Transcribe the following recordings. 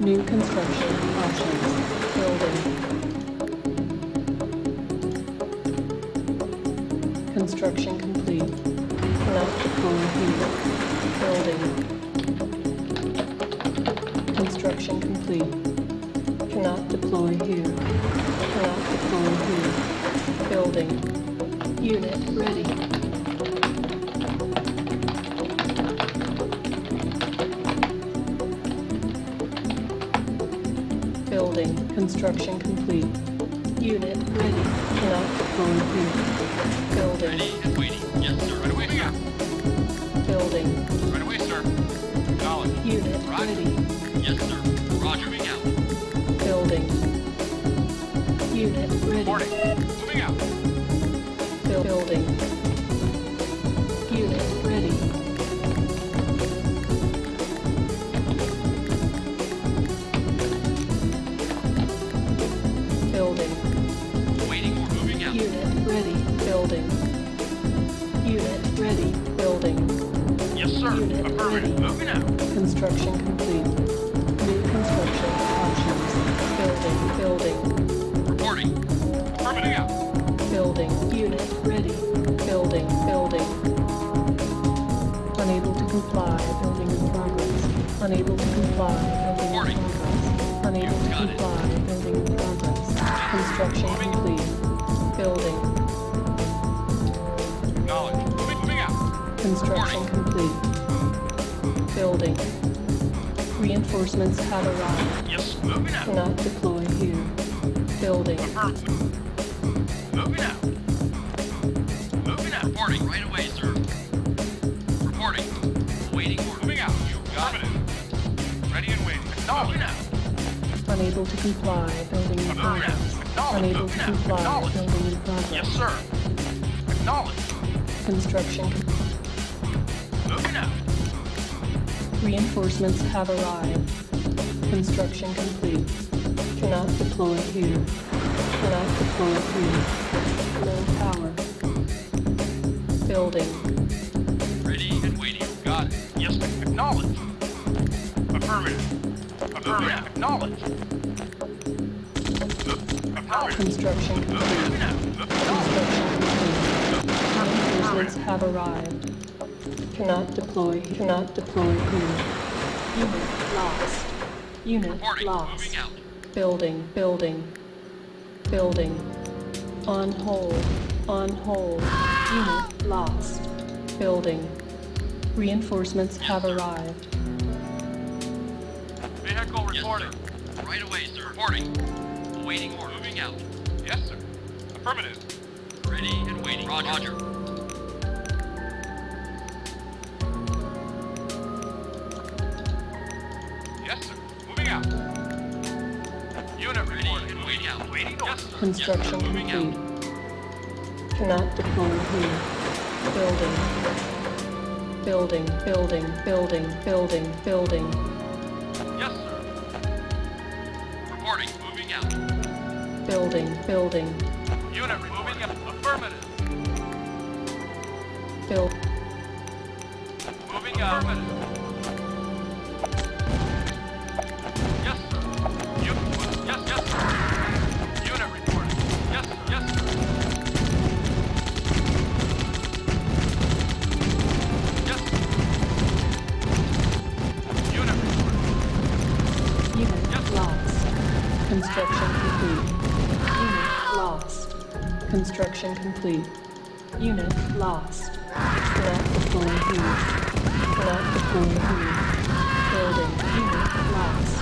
New construction options. Building. Construction complete. Cannot deploy here. Building. Construction complete. Cannot deploy here. Cannot deploy here. Building. Unit ready. Building. Construction complete. Unit ready. Cannot deploy here. Building. Ready and waiting. Yes, sir. Right away, sir. Building. Right away, sir. Acknowledge. Unit ready. Yes, sir. Roger, moving out. Building. Unit ready. Reporting. Moving out. Building. Unit ready. Building. Waiting or moving out. Unit ready. Building. Unit ready. Building. Yes, sir. Unit Affirmative. ready. Moving out. Construction complete. New construction options. Building. Reporting. Moving out. Building. Unit ready. Building. Unable to comply. Building in progress. Unable to comply. Building in progress. Unable to comply. Building in progress. Construction complete. Building. Acknowledge. Moving out. Construction complete. Building. Reinforcements have arrived. Yes, moving out. Cannot deploy here. Building. Affirmative. Moving out. Moving out. Reporting. Right away, sir. Reporting. Waiting or moving out. You got it. Ready and waiting. Moving out. Unable to comply. Building in progress. Unable to comply. Building in progress. Yes, sir. Acknowledge. Construction. Moving out. Reinforcements have arrived. Construction complete. Cannot deploy here. Cannot deploy here. Low power. Building. Ready and waiting. Got it. Yes, acknowledge. Affirmative. Affirmative. Acknowledge. Affirmative. Construction complete. Moving out. Construction complete. Reinforcements have arrived. Cannot deploy here. Unit lost. Unit Reporting. lost. Moving out. Building. On hold. Unit lost. Building. Reinforcements have arrived. Vehicle reporting. Yes, sir. Right away, sir. Reporting. Awaiting or moving out. Yes, sir. Affirmative. Ready and waiting. Roger. Yes, sir. Moving out. Unit ready and waiting out. Waiting or yes, sir. Construction Yes, sir. Moving complete. out. Cannot deploy here. Building. Yes, sir. Reporting. Moving out. Building. Unit moving out. Affirmative. Build. Moving out. Affirmative. Yes, sir. Yes, sir. Unit reporting. Yes, sir. Yes, sir. Unit reporting. Unit Yes. lost. Construction complete. Unit lost. Construction complete. Unit lost. Cannot deploy here. Building. Unit lost.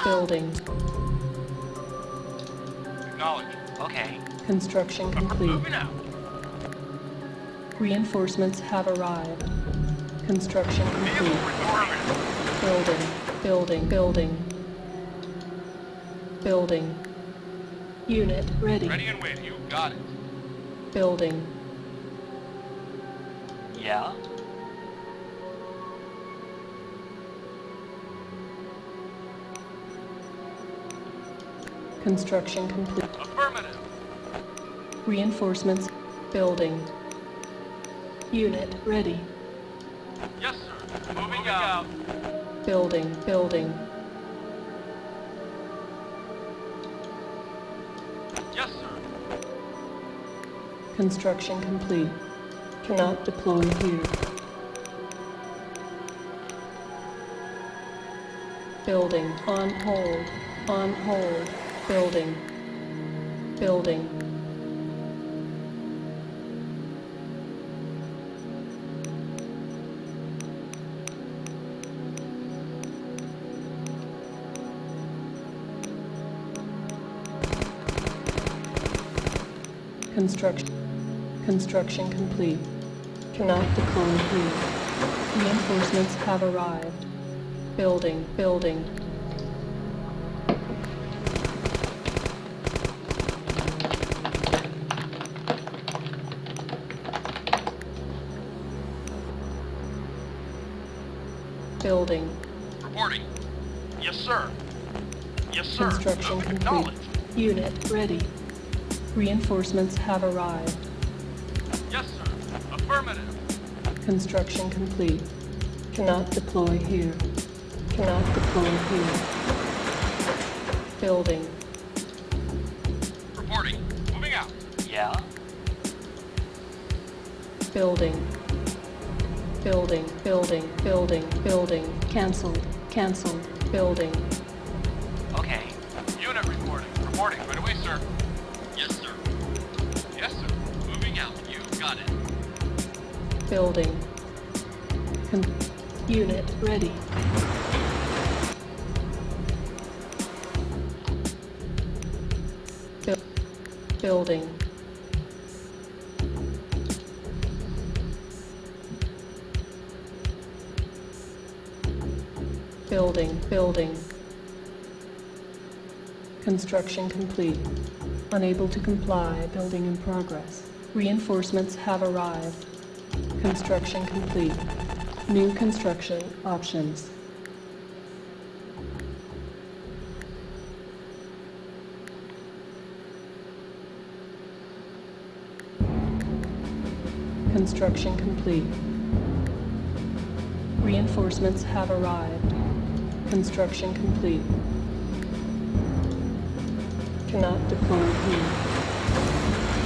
Building. Acknowledge. Okay. Construction complete. Moving out. Reinforcements have arrived. Construction complete. Building. Unit ready. Ready and waiting. You got it. Building. Yeah. Construction complete. Affirmative. Reinforcements. Building. Unit ready. Yes, sir. Moving out. Building. Construction complete. Cannot deploy here. Building on hold. On hold. Building. Building. Construction complete. Cannot deploy here. Reinforcements have arrived. Building. Building. Building. Reporting. Yes, sir. Yes, sir. Construction complete. Acknowledged. Unit ready. Reinforcements have arrived. Yes, sir. Affirmative. Construction complete. Cannot deploy here. Cannot deploy here. Building. Reporting. Moving out. Yeah? Building. Building. Building. Building. Building. Cancelled. Cancelled. Building. Okay. Unit reporting. Reporting. Right away, sir. Yes, sir. Yes, sir. Moving out. You got it. Building. Unit ready. Building. Building. Building. Construction complete. Unable to comply. Building in progress. Reinforcements have arrived. Construction complete. New construction options. Construction complete. Reinforcements have arrived. Construction complete. Cannot deploy here.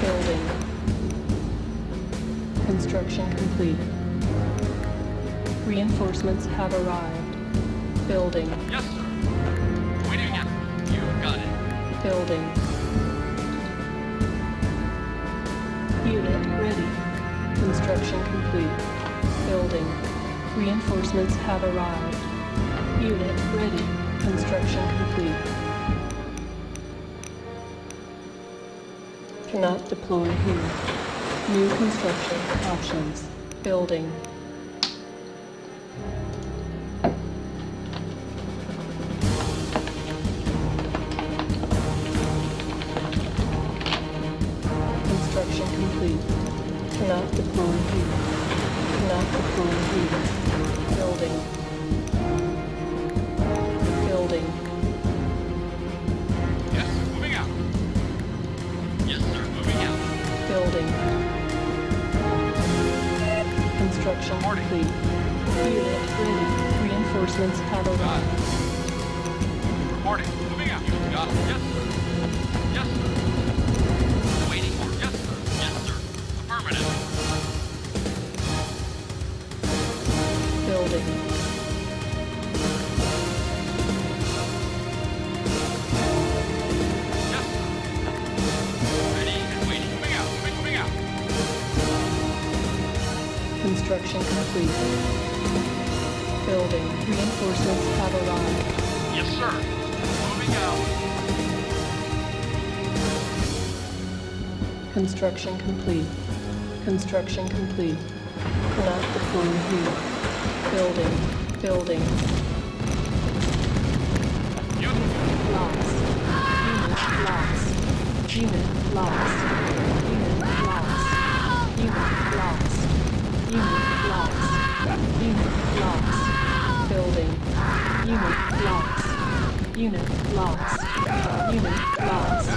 Building. Construction complete. Reinforcements have arrived. Building. Yes, sir. Waiting again. You got it. Building. Unit ready. Construction complete. Building. Reinforcements have arrived. Unit ready. Construction complete. Cannot deploy here. New construction options. Building. Construction complete. Cannot deploy here. Cannot deploy here. Building. Building. Yes, sir. Moving out. Yes, sir. Moving out. Building. Construction complete. Unit ready. Reinforcements have arrived. Reporting. Moving out. You got it. Yes, sir. Yes, sir. Waiting for. Yes, sir. Yes, sir. Affirmative. Building. Yes, sir. Ready and waiting. Moving out. Moving out. Construction complete. Building. Reinforcements have arrived. Yes, sir. Moving out. Construction complete. Construction complete. Cannot deploy here. Building. Building. Unit. Lost. Unit lost. Unit lost. Unit lost. Unit lost. Unit lost. Building. Unit lost. Unit lost. Unit lost.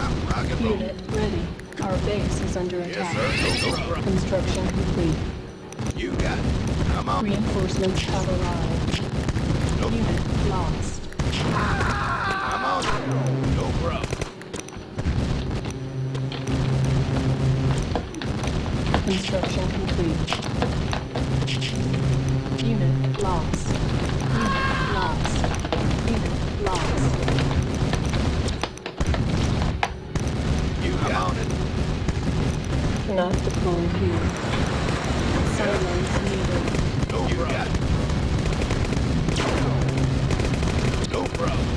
Unit ready. Our base is under attack. Construction complete. You got it. Come on. Reinforcements have arrived. Unit lost. Come on. No problem. Construction complete. Unit lost. Unit lost. Unit lost. You got it. Cannot deploy here. Silos needed. No problem. No problem.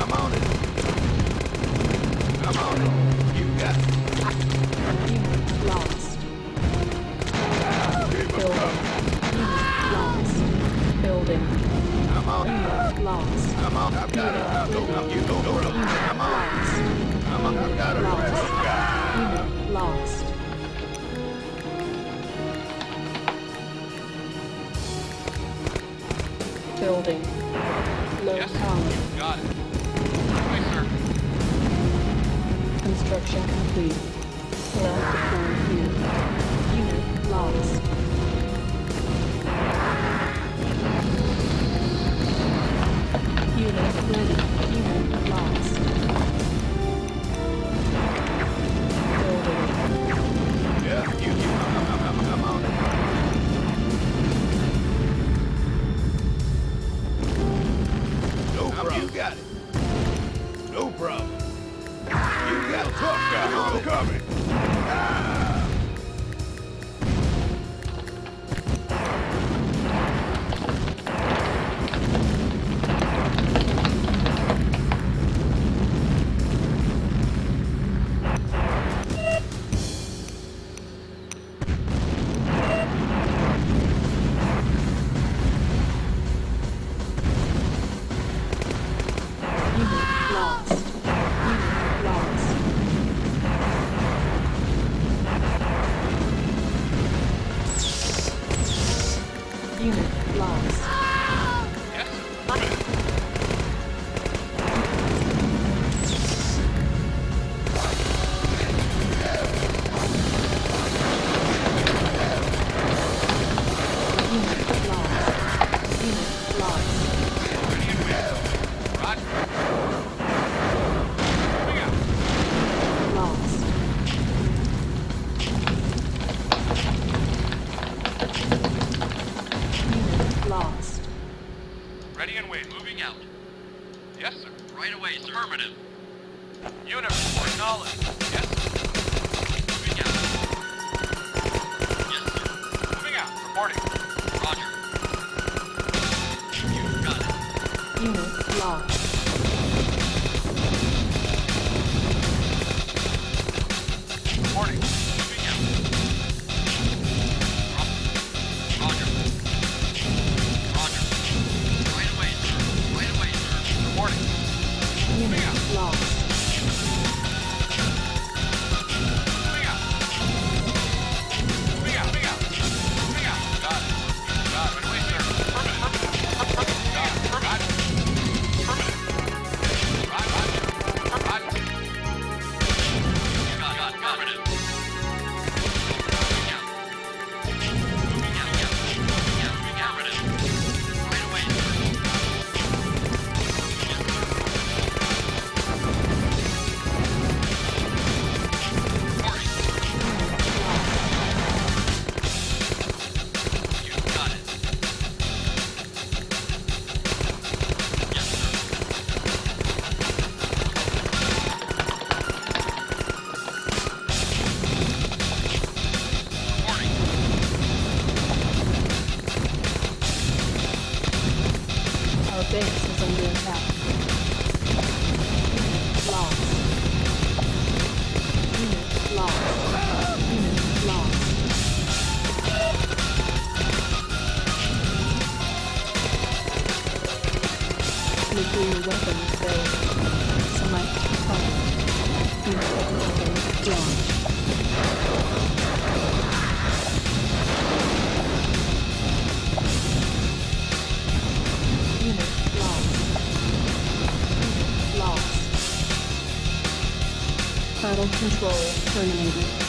I'm on it. I'm on it. You got it. Unit lost. Building. Unit lost. Building. I'm on it. Unit lost. I'm on. I've got it. You go. No problem. I'm on it. I'm on. I've got it. Unit lost. Building. Low Yes, power. got it. Right, sir. Construction complete. Cannot deploy here. Unit lost. Unit ready. Unit lost. Building. Yeah, I'm on it. No problem. You got it. No problem. You got it. Tough guy. I'm coming. Unit lost. Unit lost. Unit lost. Yes, affirmative. Unit lost. Unit lost. Ready and waiting. Roger. Moving out. Lost. Unit lost. Ready and waiting. Moving out. Yes, sir. Right away, sir. Affirmative. Unit report knowledge. Yes, sir. Moving out. Yes, sir. Moving out. Reporting. Roger. You got it. Unit lost. Reporting. Moving out. Roger. Roger. Right away, sir. Right away, sir. Reporting. Unit lost. Moving out. Moving out. Moving out. Moving out. Got it. Got it. Right away, sir. Affirmative. Got it. Affirmative. Affirmative. Right, roger. Roger. You got it. Affirmative. Moving out. Moving out. Yeah. Moving out. Moving out. Affirmative. Right away, sir. Yes, sir. Reporting. You got it. Yes, sir. Reporting. Our base is under attack. Unit lost. Unit lost. Unit lost. Nuclear weapons failed. Select target. Nuclear weapons launched. Unit lost. Unit lost. Battle control terminated.